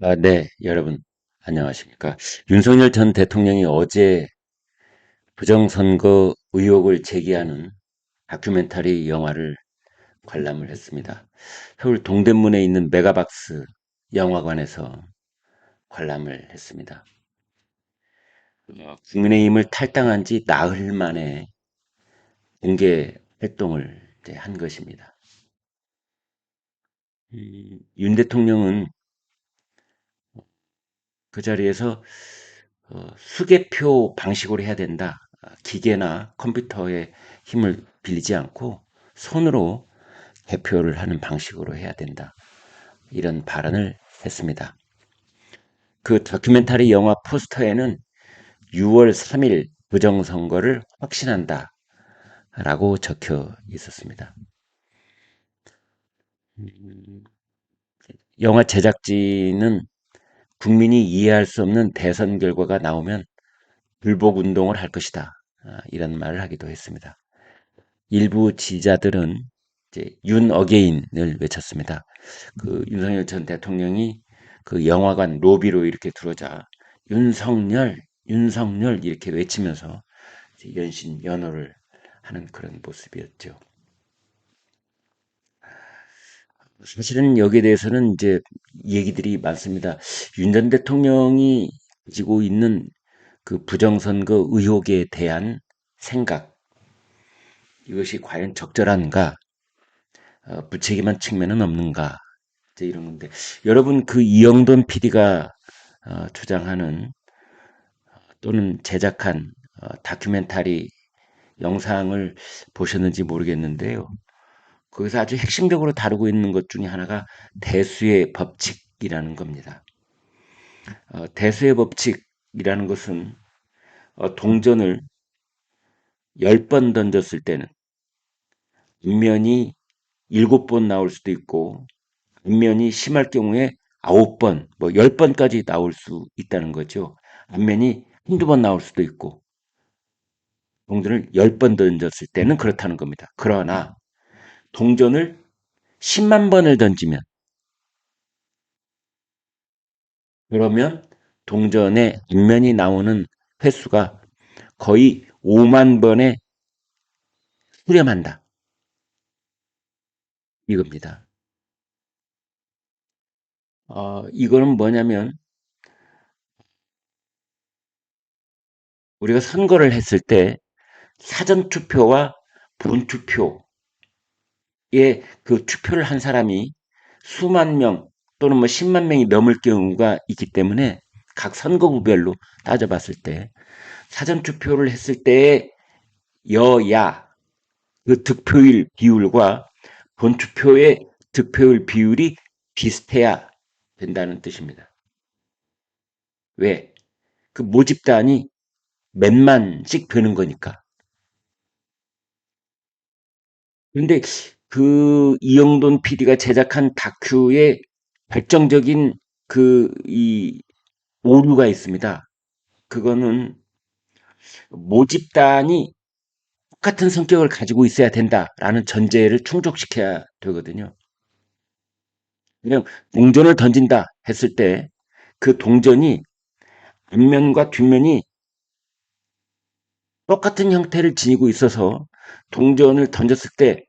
네, 여러분, 안녕하십니까. 윤석열 전 대통령이 어제 부정선거 의혹을 제기하는 다큐멘터리 영화를 관람을 했습니다. 서울 동대문에 있는 메가박스 영화관에서 관람을 했습니다. 국민의힘을 탈당한 지 나흘 만에 공개 활동을 이제 한 것입니다. 윤 대통령은 그 자리에서 수개표 방식으로 해야 된다. 기계나 컴퓨터의 힘을 빌리지 않고 손으로 개표를 하는 방식으로 해야 된다. 이런 발언을 했습니다. 그 다큐멘터리 영화 포스터에는 6월 3일 부정선거를 확신한다. 라고 적혀 있었습니다. 영화 제작진은 국민이 이해할 수 없는 대선 결과가 나오면 불복 운동을 할 것이다. 이런 말을 하기도 했습니다. 일부 지지자들은 이제 윤 어게인을 외쳤습니다. 그 윤석열 전 대통령이 그 영화관 로비로 이렇게 들어오자 윤석열, 윤석열 이렇게 외치면서 연신 연호를 하는 그런 모습이었죠. 사실은 여기에 대해서는 이제 얘기들이 많습니다. 윤 전 대통령이 가지고 있는 그 부정선거 의혹에 대한 생각, 이것이 과연 적절한가, 무책임한 측면은 없는가, 이제 이런 건데, 여러분 그 이영돈 PD가 주장하는 또는 제작한 다큐멘터리 영상을 보셨는지 모르겠는데요. 거기서 아주 핵심적으로 다루고 있는 것 중에 하나가 대수의 법칙이라는 겁니다. 대수의 법칙이라는 것은 동전을 10번 던졌을 때는 앞면이 7번 나올 수도 있고 앞면이 심할 경우에 9번, 뭐 10번까지 나올 수 있다는 거죠. 앞면이 한두 번 나올 수도 있고 동전을 10번 던졌을 때는 그렇다는 겁니다. 그러나 동전을 10만 번을 던지면 그러면 동전의 앞면이 나오는 횟수가 거의 5만 번에 수렴한다. 이겁니다. 이거는 뭐냐면 우리가 선거를 했을 때 사전투표와 본투표에 그 투표를 한 사람이 수만 명 또는 뭐 10만 명이 넘을 경우가 있기 때문에 각 선거구별로 따져봤을 때 사전투표를 했을 때의 여야 그 득표율 비율과 본투표의 득표율 비율이 비슷해야 된다는 뜻입니다. 왜? 그 모집단이 몇만씩 되는 거니까. 그런데 그 이영돈 PD가 제작한 다큐에 결정적인 이 오류가 있습니다. 그거는 모집단이 똑같은 성격을 가지고 있어야 된다라는 전제를 충족시켜야 되거든요. 그냥 동전을 던진다 했을 때 그 동전이 앞면과 뒷면이 똑같은 형태를 지니고 있어서 동전을 던졌을 때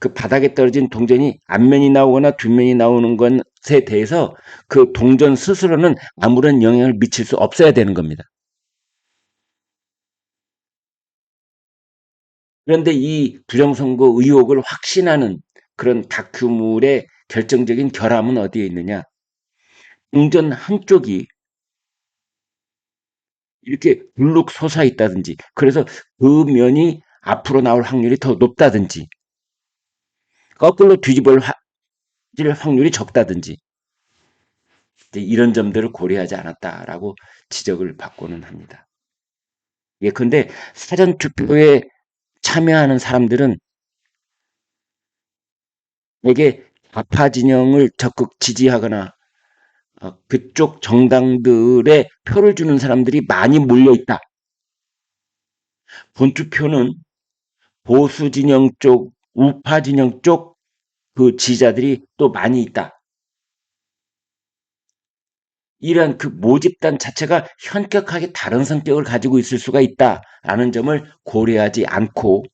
그 바닥에 떨어진 동전이 앞면이 나오거나 뒷면이 나오는 것에 대해서 그 동전 스스로는 아무런 영향을 미칠 수 없어야 되는 겁니다. 그런데 이 부정선거 의혹을 확신하는 그런 다큐물의 결정적인 결함은 어디에 있느냐? 동전 한쪽이 이렇게 불룩 솟아 있다든지, 그래서 그 면이 앞으로 나올 확률이 더 높다든지, 거꾸로 뒤집을 확률이 적다든지, 이런 점들을 고려하지 않았다라고 지적을 받고는 합니다. 예컨대 사전투표에 참여하는 사람들은 되게 좌파 진영을 적극 지지하거나 그쪽 정당들의 표를 주는 사람들이 많이 몰려 있다. 본투표는 보수 진영 쪽, 우파 진영 쪽 그 지지자들이 또 많이 있다. 이러한 그 모집단 자체가 현격하게 다른 성격을 가지고 있을 수가 있다라는 점을 고려하지 않고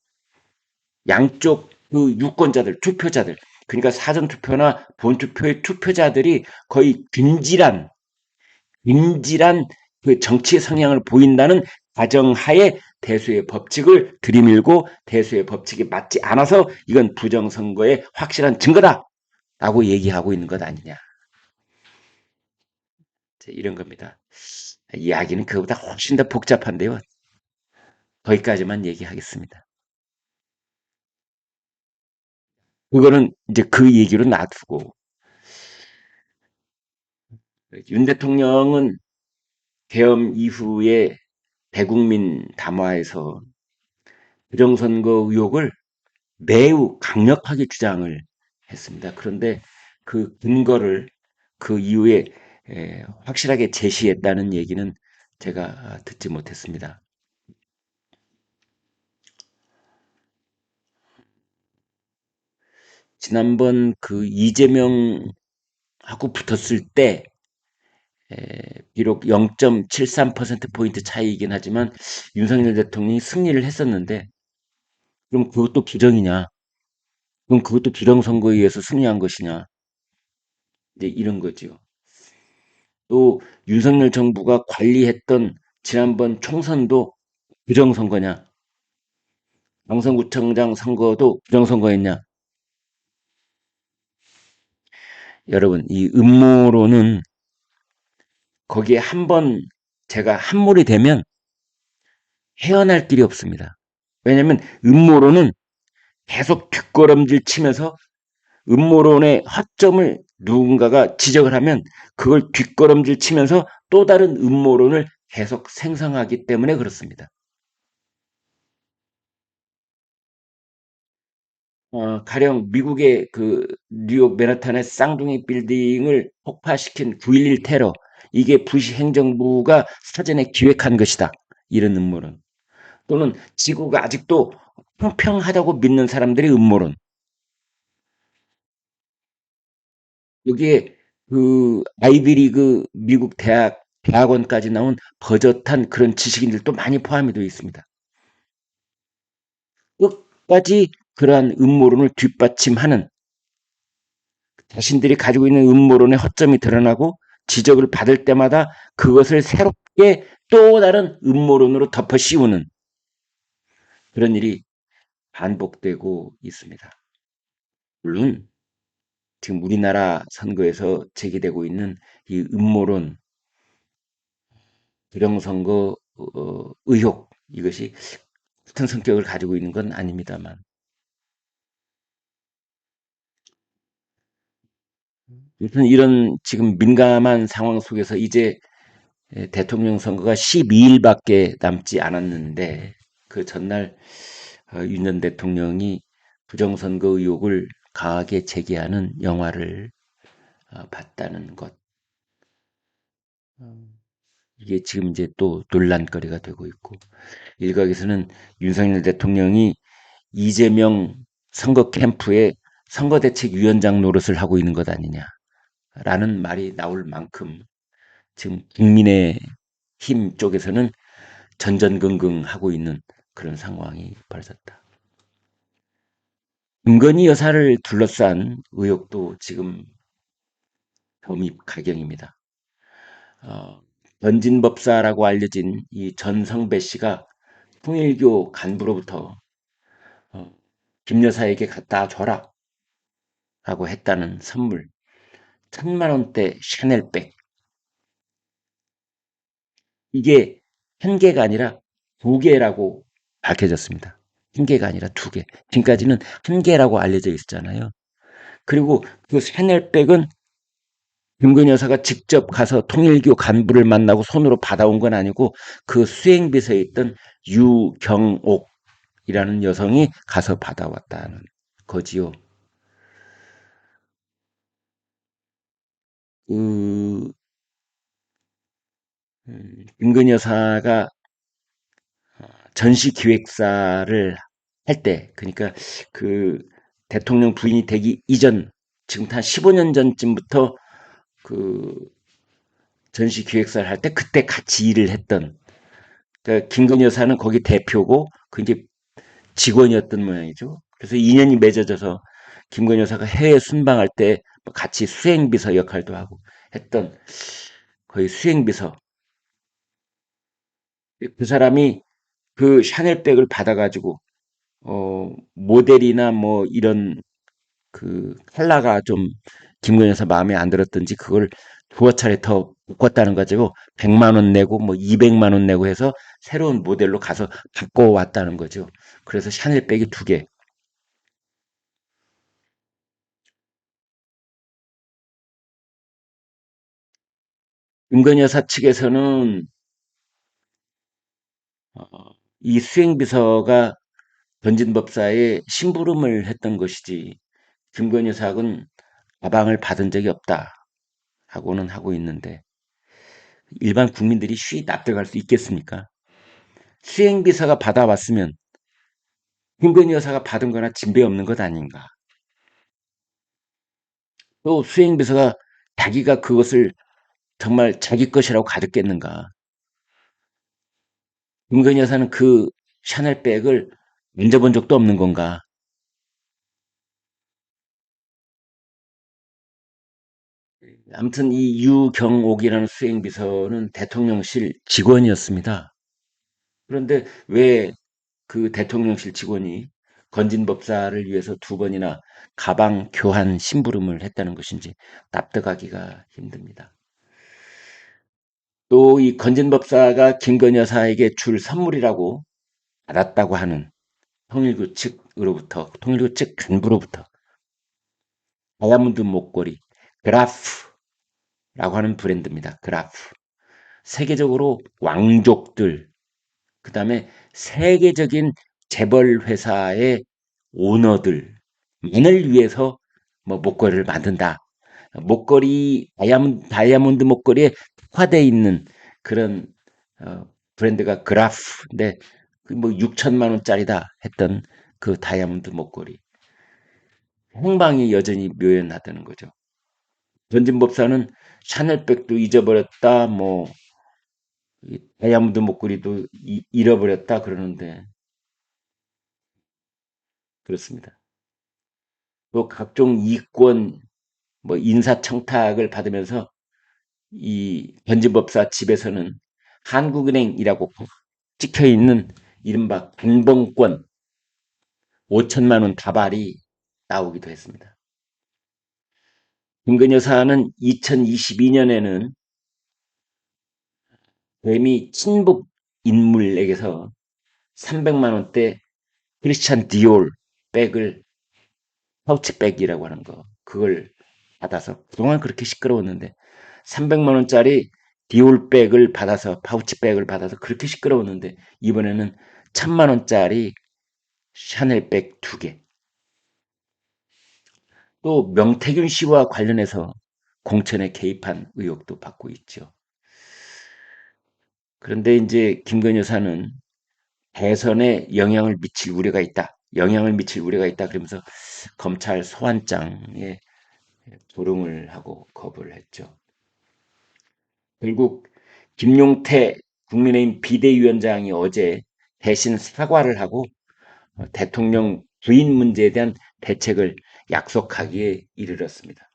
양쪽 그 유권자들, 투표자들, 그러니까 사전투표나 본투표의 투표자들이 거의 균질한 그 정치의 성향을 보인다는 가정하에 대수의 법칙을 들이밀고 대수의 법칙이 맞지 않아서 이건 부정선거의 확실한 증거다라고 얘기하고 있는 것 아니냐. 이런 겁니다. 이야기는 그보다 훨씬 더 복잡한데요. 거기까지만 얘기하겠습니다. 그거는 이제 그 얘기로 놔두고 윤 대통령은 계엄 이후에 대국민 담화에서 부정선거 의혹을 매우 강력하게 주장을 했습니다. 그런데 그 근거를 그 이후에 확실하게 제시했다는 얘기는 제가 듣지 못했습니다. 지난번 그 이재명하고 붙었을 때 비록 0.73%포인트 차이이긴 하지만 윤석열 대통령이 승리를 했었는데 그럼 그것도 부정이냐? 그럼 그것도 부정선거에 의해서 승리한 것이냐? 이제 이런 거죠. 또 윤석열 정부가 관리했던 지난번 총선도 부정선거냐? 강서구청장 선거도 부정선거였냐? 여러분, 이 음모론은 거기에 한번 제가 함몰이 되면 헤어날 길이 없습니다. 왜냐하면 음모론은 계속 뒷걸음질 치면서 음모론의 허점을 누군가가 지적을 하면 그걸 뒷걸음질 치면서 또 다른 음모론을 계속 생성하기 때문에 그렇습니다. 가령 미국의 그 뉴욕 맨하탄의 쌍둥이 빌딩을 폭파시킨 9.11 테러, 이게 부시 행정부가 사전에 기획한 것이다. 이런 음모론. 또는 지구가 아직도 평평하다고 믿는 사람들의 음모론. 여기에 그 아이비리그 미국 대학원까지 나온 버젓한 그런 지식인들도 많이 포함이 되어 있습니다. 끝까지 그러한 음모론을 뒷받침하는 자신들이 가지고 있는 음모론의 허점이 드러나고 지적을 받을 때마다 그것을 새롭게 또 다른 음모론으로 덮어 씌우는 그런 일이 반복되고 있습니다. 물론 지금 우리나라 선거에서 제기되고 있는 이 음모론, 부정선거 의혹, 이것이 같은 성격을 가지고 있는 건 아닙니다만 우선 이런 지금 민감한 상황 속에서 이제 대통령 선거가 12일밖에 남지 않았는데 그 전날 윤 전 대통령이 부정선거 의혹을 강하게 제기하는 영화를 봤다는 것. 이게 지금 이제 또 논란거리가 되고 있고 일각에서는 윤석열 대통령이 이재명 선거 캠프에 선거대책위원장 노릇을 하고 있는 것 아니냐라는 말이 나올 만큼 지금 국민의 힘 쪽에서는 전전긍긍하고 있는 그런 상황이 벌어졌다. 김건희 여사를 둘러싼 의혹도 지금 점입가경입니다. 변진법사라고 알려진 이 전성배 씨가 통일교 간부로부터 어, 김 여사에게 갖다 줘라 라고 했다는 선물 1,000만 원대 샤넬백, 이게 한 개가 아니라 두 개라고 밝혀졌습니다. 한 개가 아니라 두 개. 지금까지는 한 개라고 알려져 있었잖아요. 그리고 그 샤넬백은 김건희 여사가 직접 가서 통일교 간부를 만나고 손으로 받아온 건 아니고 그 수행비서에 있던 유경옥이라는 여성이 가서 받아왔다는 거지요. 그 김건희 여사가 전시기획사를 할 때, 그러니까 그 대통령 부인이 되기 이전, 지금 한 15년 전쯤부터 그 전시 기획사를 할 때 그때 같이 일을 했던 그러니까 김건희 여사는 거기 대표고 그 이제 직원이었던 모양이죠. 그래서 인연이 맺어져서 김건희 여사가 해외 순방할 때 같이 수행비서 역할도 하고 했던 거의 수행비서 그 사람이 그 샤넬백을 받아가지고 모델이나 뭐 이런 그 컬러가 좀 김건희 여사 마음에 안 들었던지 그걸 두어 차례 더 바꿨다는 거죠. 100만 원 내고 뭐 200만 원 내고 해서 새로운 모델로 가서 바꿔왔다는 거죠. 그래서 샤넬백이 두 개. 김건희 여사 측에서는 어, 이 수행비서가 전진법사에 심부름을 했던 것이지 김건희 여사는 가방을 받은 적이 없다 하고는 하고 있는데 일반 국민들이 쉬이 납득할 수 있겠습니까? 수행비서가 받아왔으면 김건희 여사가 받은 거나 진배 없는 것 아닌가. 또 수행비서가 자기가 그것을 정말 자기 것이라고 가졌겠는가. 김건희 여사는 그 샤넬백을 만져본 적도 없는 건가. 아무튼 이 유경옥이라는 수행비서는 대통령실 직원이었습니다. 그런데 왜 그 대통령실 직원이 건진법사를 위해서 두 번이나 가방 교환 심부름을 했다는 것인지 납득하기가 힘듭니다. 또 이 건진법사가 김건희 여사에게 줄 선물이라고 받았다고 하는 통일교 측 간부로부터 다이아몬드 목걸이 그라프라고 하는 브랜드입니다. 그라프. 세계적으로 왕족들, 그 다음에 세계적인 재벌 회사의 오너들만을 위해서 뭐 목걸이를 만든다. 목걸이 다이아몬드 목걸이에 특화되어 있는 그런 어, 브랜드가 그라프인데 뭐 6천만 원짜리다 했던 그 다이아몬드 목걸이 행방이 여전히 묘연하다는 거죠. 전진법사는 샤넬백도 잊어버렸다, 뭐 다이아몬드 목걸이도 잃어버렸다 그러는데 그렇습니다. 또 각종 이권, 뭐 인사청탁을 받으면서 이 전진법사 집에서는 한국은행이라고 찍혀 있는 이른바 관봉권 5천만 원 다발이 나오기도 했습니다. 김건희 여사는 2022년에는 뱀이 친북 인물에게서 300만 원대 크리스찬 디올 백을 파우치백이라고 하는 거 그걸 받아서 그동안 그렇게 시끄러웠는데 300만 원짜리 디올백을 받아서 파우치백을 받아서 그렇게 시끄러웠는데 이번에는 1000만 원짜리 샤넬백 두 개. 또 명태균 씨와 관련해서 공천에 개입한 의혹도 받고 있죠. 그런데 이제 김건희 여사는 대선에 영향을 미칠 우려가 있다. 영향을 미칠 우려가 있다. 그러면서 검찰 소환장에 조롱을 하고 거부를 했죠. 결국 김용태 국민의힘 비대위원장이 어제 대신 사과를 하고 대통령 부인 문제에 대한 대책을 약속하기에 이르렀습니다.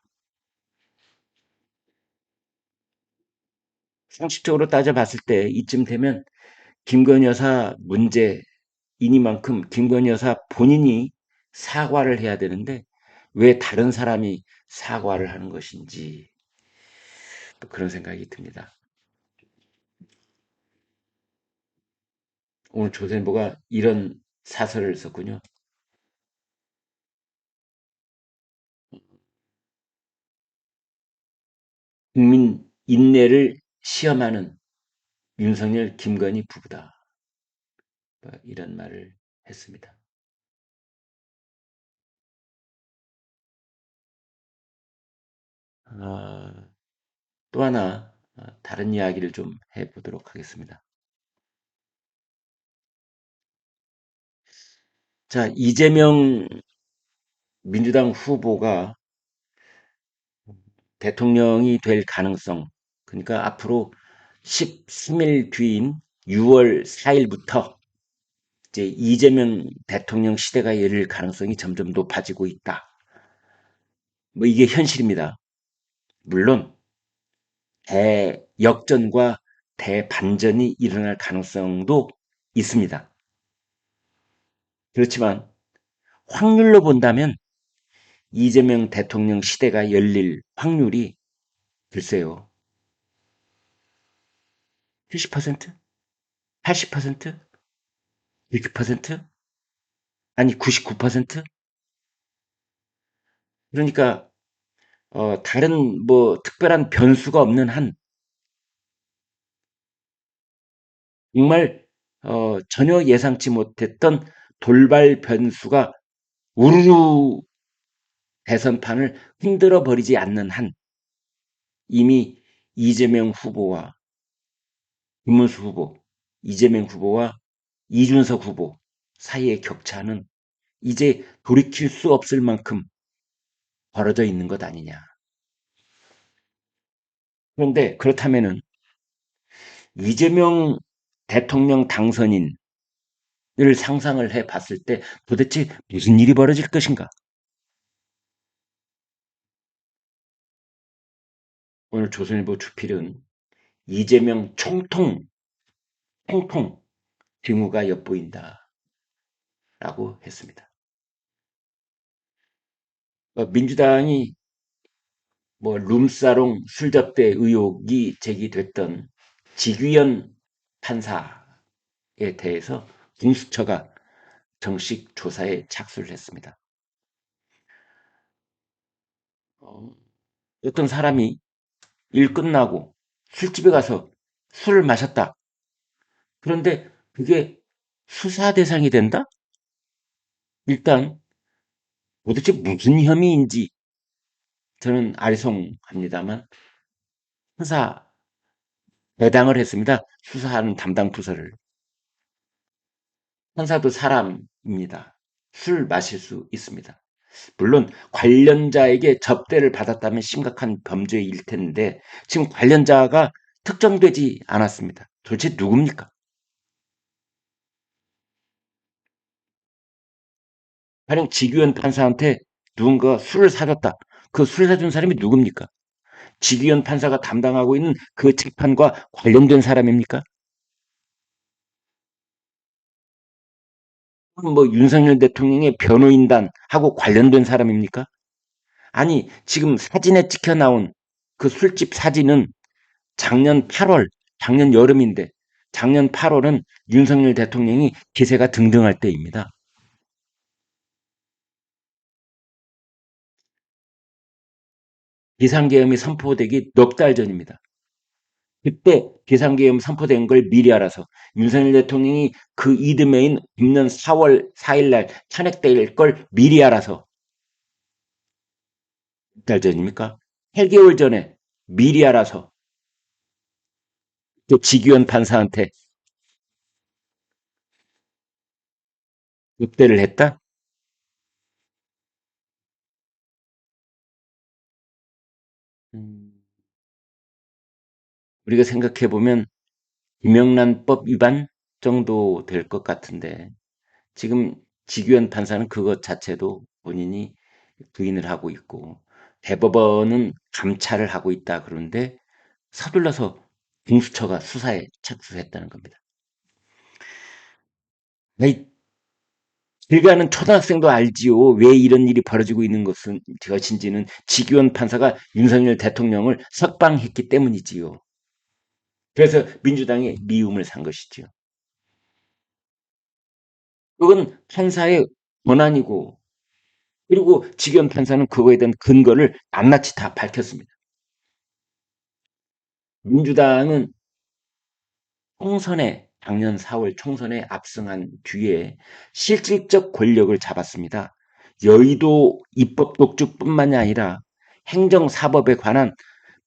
상식적으로 따져봤을 때 이쯤 되면 김건희 여사 문제이니만큼 김건희 여사 본인이 사과를 해야 되는데 왜 다른 사람이 사과를 하는 것인지 또 그런 생각이 듭니다. 오늘 조선일보가 이런 사설을 썼군요. 국민 인내를 시험하는 윤석열, 김건희 부부다. 뭐 이런 말을 했습니다. 아, 또 하나 다른 이야기를 좀 해보도록 하겠습니다. 자, 이재명 민주당 후보가 대통령이 될 가능성, 그러니까 앞으로 13일 뒤인 6월 4일부터 이제 이재명 대통령 시대가 열릴 가능성이 점점 높아지고 있다. 뭐 이게 현실입니다. 물론 대역전과 대반전이 일어날 가능성도 있습니다. 그렇지만 확률로 본다면 이재명 대통령 시대가 열릴 확률이 글쎄요. 70%? 80%? 100%? 아니 99%? 그러니까 다른 뭐 특별한 변수가 없는 한 정말 전혀 예상치 못했던 돌발 변수가 우르르 대선판을 흔들어 버리지 않는 한 이미 이재명 후보와 김문수 후보, 이재명 후보와 이준석 후보 사이의 격차는 이제 돌이킬 수 없을 만큼 벌어져 있는 것 아니냐. 그런데 그렇다면은 이재명 대통령 당선인을 상상을 해 봤을 때 도대체 무슨 일이 벌어질 것인가? 오늘 조선일보 주필은 이재명 총통 징후가 엿보인다라고 했습니다. 민주당이 뭐 룸사롱 술접대 의혹이 제기됐던 지규현 판사에 대해서 공수처가 정식 조사에 착수를 했습니다. 어떤 사람이 일 끝나고 술집에 가서 술을 마셨다. 그런데 그게 수사 대상이 된다? 일단 도대체 무슨 혐의인지 저는 아리송합니다만 수사 배당을 했습니다. 수사하는 담당 부서를. 판사도 사람입니다. 술 마실 수 있습니다. 물론 관련자에게 접대를 받았다면 심각한 범죄일 텐데 지금 관련자가 특정되지 않았습니다. 도대체 누굽니까? 가령 지규현 판사한테 누군가 술을 사줬다. 그 술 사준 사람이 누굽니까? 지규현 판사가 담당하고 있는 그 재판과 관련된 사람입니까? 뭐 윤석열 대통령의 변호인단하고 관련된 사람입니까? 아니, 지금 사진에 찍혀 나온 그 술집 사진은 작년 8월, 작년 여름인데, 작년 8월은 윤석열 대통령이 기세가 등등할 때입니다. 비상계엄이 선포되기 넉 달 전입니다. 그때 비상계엄 선포된 걸 미리 알아서 윤석열 대통령이 그 이듬해인 금년 4월 4일 날 탄핵될 걸 미리 알아서 몇 달 전입니까? 8개월 전에 미리 알아서 또 지규현 판사한테 늑대를 했다? 음, 우리가 생각해 보면 김영란법 위반 정도 될 것 같은데 지금 지규현 판사는 그것 자체도 본인이 부인을 하고 있고 대법원은 감찰을 하고 있다 그러는데 서둘러서 공수처가 수사에 착수했다는 겁니다. 아니, 길 가는 초등학생도 알지요. 왜 이런 일이 벌어지고 있는 것인지는 지규현 판사가 윤석열 대통령을 석방했기 때문이지요. 그래서 민주당이 미움을 산 것이지요. 그건 판사의 권한이고 그리고 지규현 판사는 그거에 대한 근거를 낱낱이 다 밝혔습니다. 민주당은 총선에 작년 4월 총선에 압승한 뒤에 실질적 권력을 잡았습니다. 여의도 입법 독주뿐만이 아니라 행정사법에 관한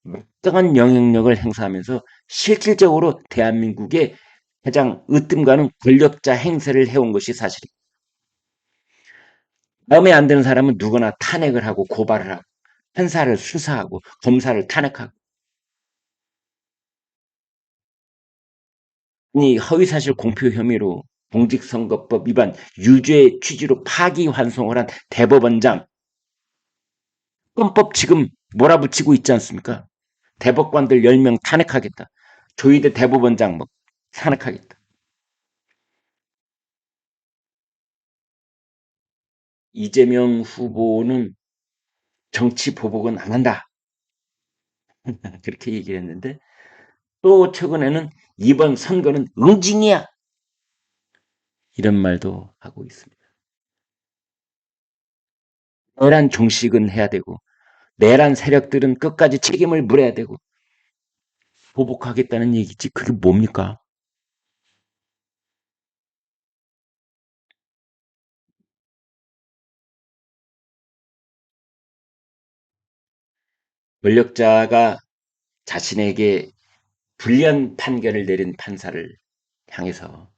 막강한 영향력을 행사하면서 실질적으로 대한민국의 가장 으뜸가는 권력자 행세를 해온 것이 사실입니다. 마음에 안 드는 사람은 누구나 탄핵을 하고 고발을 하고 판사를 수사하고 검사를 탄핵하고 이 허위사실 공표 혐의로 공직선거법 위반 유죄 취지로 파기환송을 한 대법원장 헌법 지금 몰아붙이고 있지 않습니까? 대법관들 10명 탄핵하겠다. 조희대 대법원장 뭐 탄핵하겠다. 이재명 후보는 정치 보복은 안 한다. 그렇게 얘기를 했는데 또 최근에는 이번 선거는 응징이야. 이런 말도 하고 있습니다. 내란 종식은 해야 되고 내란 세력들은 끝까지 책임을 물어야 되고 보복하겠다는 얘기지 그게 뭡니까? 권력자가 자신에게 불리한 판결을 내린 판사를 향해서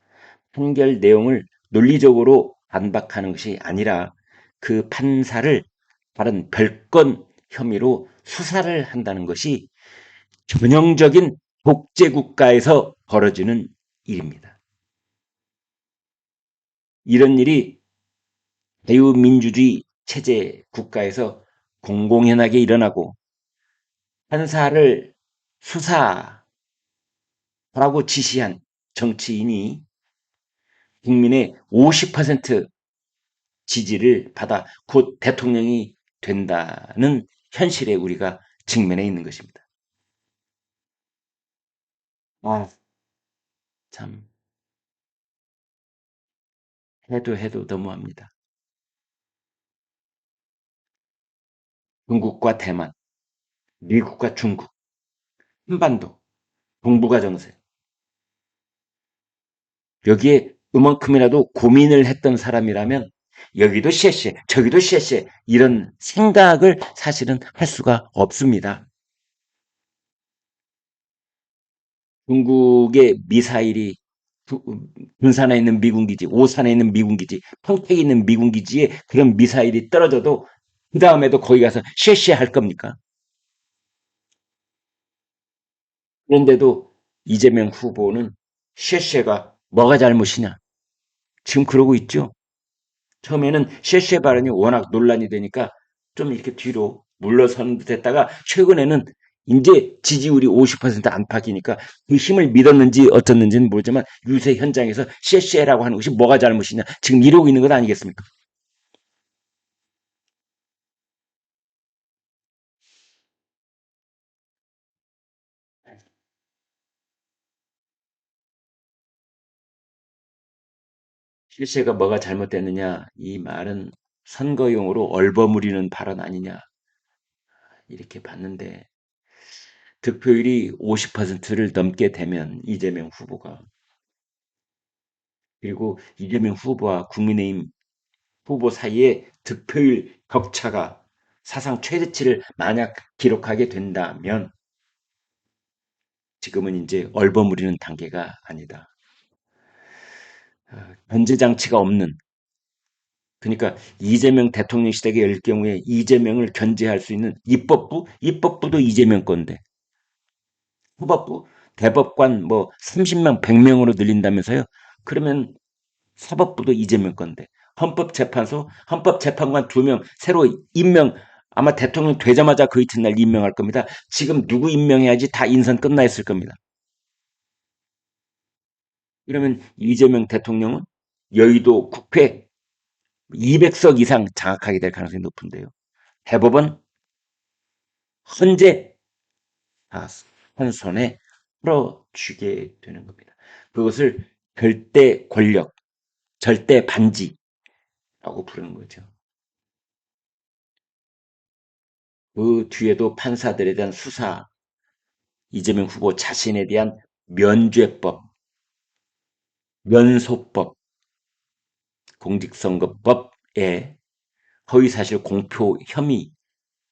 판결 내용을 논리적으로 반박하는 것이 아니라 그 판사를 다른 별건 혐의로 수사를 한다는 것이 전형적인 독재국가에서 벌어지는 일입니다. 이런 일이 자유민주주의 체제 국가에서 공공연하게 일어나고 판사를 수사하라고 지시한 정치인이 국민의 50% 지지를 받아 곧 대통령이 된다는 현실에 우리가 직면해 있는 것입니다. 아, 참 해도 너무합니다. 중국과 대만, 미국과 중국, 한반도, 동북아 정세 여기에 이만큼이라도 고민을 했던 사람이라면 여기도 쎄쎄 저기도 쎄쎄 이런 생각을 사실은 할 수가 없습니다. 중국의 미사일이 군산에 있는 미군 기지, 오산에 있는 미군 기지, 평택에 있는 미군 기지에 그런 미사일이 떨어져도 그 다음에도 거기 가서 쉐쉐 할 겁니까? 그런데도 이재명 후보는 쉐쉐가 뭐가 잘못이냐? 지금 그러고 있죠. 처음에는 쉐쉐 발언이 워낙 논란이 되니까 좀 이렇게 뒤로 물러서는 듯 했다가 최근에는 이제 지지율이 50% 안팎이니까 그 힘을 믿었는지 어쩌는지는 모르지만 유세 현장에서 쉐쉐라고 하는 것이 뭐가 잘못이냐 지금 이러고 있는 것 아니겠습니까? 쉐쉐가 뭐가 잘못됐느냐 이 말은 선거용으로 얼버무리는 발언 아니냐 이렇게 봤는데 득표율이 50%를 넘게 되면 이재명 후보가 그리고 이재명 후보와 국민의힘 후보 사이의 득표율 격차가 사상 최대치를 만약 기록하게 된다면 지금은 이제 얼버무리는 단계가 아니다. 견제 장치가 없는 그러니까 이재명 대통령 시대가 열 경우에 이재명을 견제할 수 있는 입법부도 이재명 건데 후법부 대법관 뭐 30명 100명으로 늘린다면서요. 그러면 사법부도 이재명 건데 헌법재판관 2명 새로 임명 아마 대통령 되자마자 그 이튿날 임명할 겁니다. 지금 누구 임명해야지 다 인선 끝나 있을 겁니다. 그러면 이재명 대통령은 여의도 국회 200석 이상 장악하게 될 가능성이 높은데요. 대법원 헌재 다 한 손에 풀어쥐게 되는 겁니다. 그것을 절대 권력, 절대 반지라고 부르는 거죠. 그 뒤에도 판사들에 대한 수사, 이재명 후보 자신에 대한 면죄법, 면소법, 공직선거법에 허위사실 공표 혐의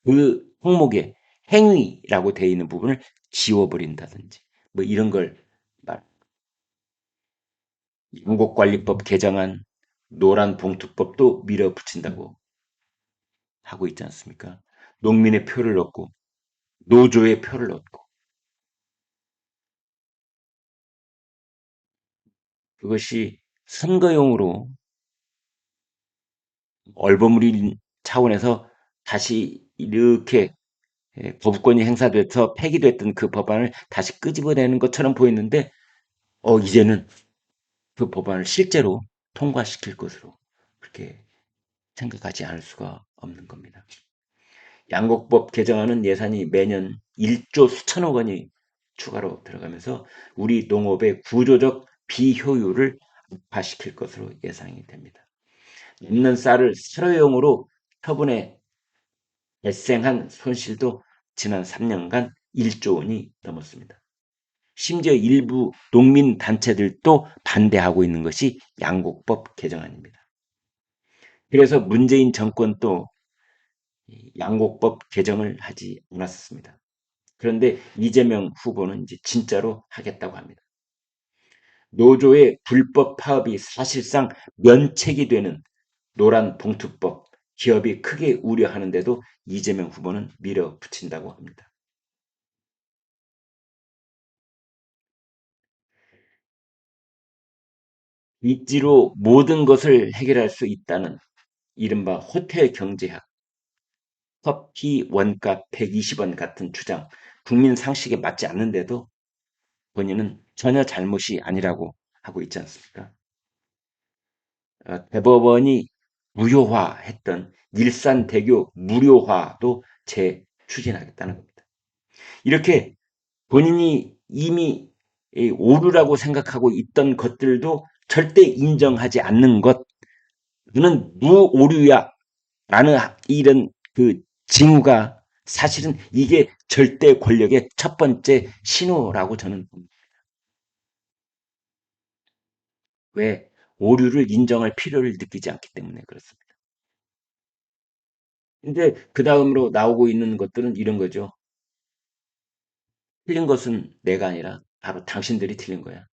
그 항목에 행위라고 되어 있는 부분을 지워버린다든지 뭐 이런 걸 말. 영국관리법 개정안, 노란봉투법도 밀어붙인다고 하고 있지 않습니까? 농민의 표를 얻고 노조의 표를 얻고 그것이 선거용으로 얼버무린 차원에서 다시 이렇게 거부권이 행사돼서 폐기됐던 그 법안을 다시 끄집어내는 것처럼 보였는데 이제는 그 법안을 실제로 통과시킬 것으로 그렇게 생각하지 않을 수가 없는 겁니다. 양곡법 개정안은 예산이 매년 1조 수천억 원이 추가로 들어가면서 우리 농업의 구조적 비효율을 악화시킬 것으로 예상이 됩니다. 남는 쌀을 사료용으로 처분해 발생한 손실도 지난 3년간 1조 원이 넘었습니다. 심지어 일부 농민 단체들도 반대하고 있는 것이 양곡법 개정안입니다. 그래서 문재인 정권도 양곡법 개정을 하지 않았습니다. 그런데 이재명 후보는 이제 진짜로 하겠다고 합니다. 노조의 불법 파업이 사실상 면책이 되는 노란봉투법, 기업이 크게 우려하는데도 이재명 후보는 밀어붙인다고 합니다. 입지로 모든 것을 해결할 수 있다는 이른바 호텔 경제학, 커피 원가 120원 같은 주장, 국민 상식에 맞지 않는데도 본인은 전혀 잘못이 아니라고 하고 있지 않습니까? 대법원이 무효화했던 일산대교 무료화도 재추진하겠다는 겁니다. 이렇게 본인이 이미 오류라고 생각하고 있던 것들도 절대 인정하지 않는 것, 너는 무오류야 라는 이런 그 징후가 사실은 이게 절대 권력의 첫 번째 신호라고 저는 봅니다. 왜? 오류를 인정할 필요를 느끼지 않기 때문에 그렇습니다. 근데 그 다음으로 나오고 있는 것들은 이런 거죠. 틀린 것은 내가 아니라 바로 당신들이 틀린 거야.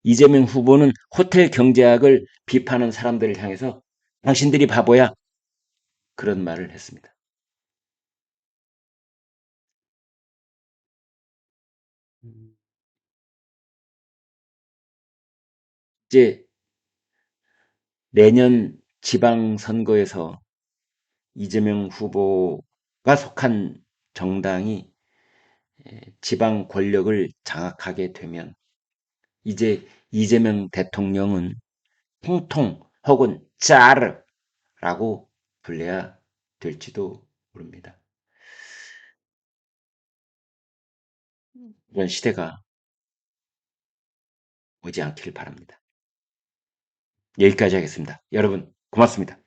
이재명 후보는 호텔 경제학을 비판하는 사람들을 향해서 당신들이 바보야. 그런 말을 했습니다. 이제 내년 지방선거에서 이재명 후보가 속한 정당이 지방 권력을 장악하게 되면 이제 이재명 대통령은 통통 혹은 짜르라고 불려야 될지도 모릅니다. 이런 시대가 오지 않기를 바랍니다. 여기까지 하겠습니다. 여러분 고맙습니다.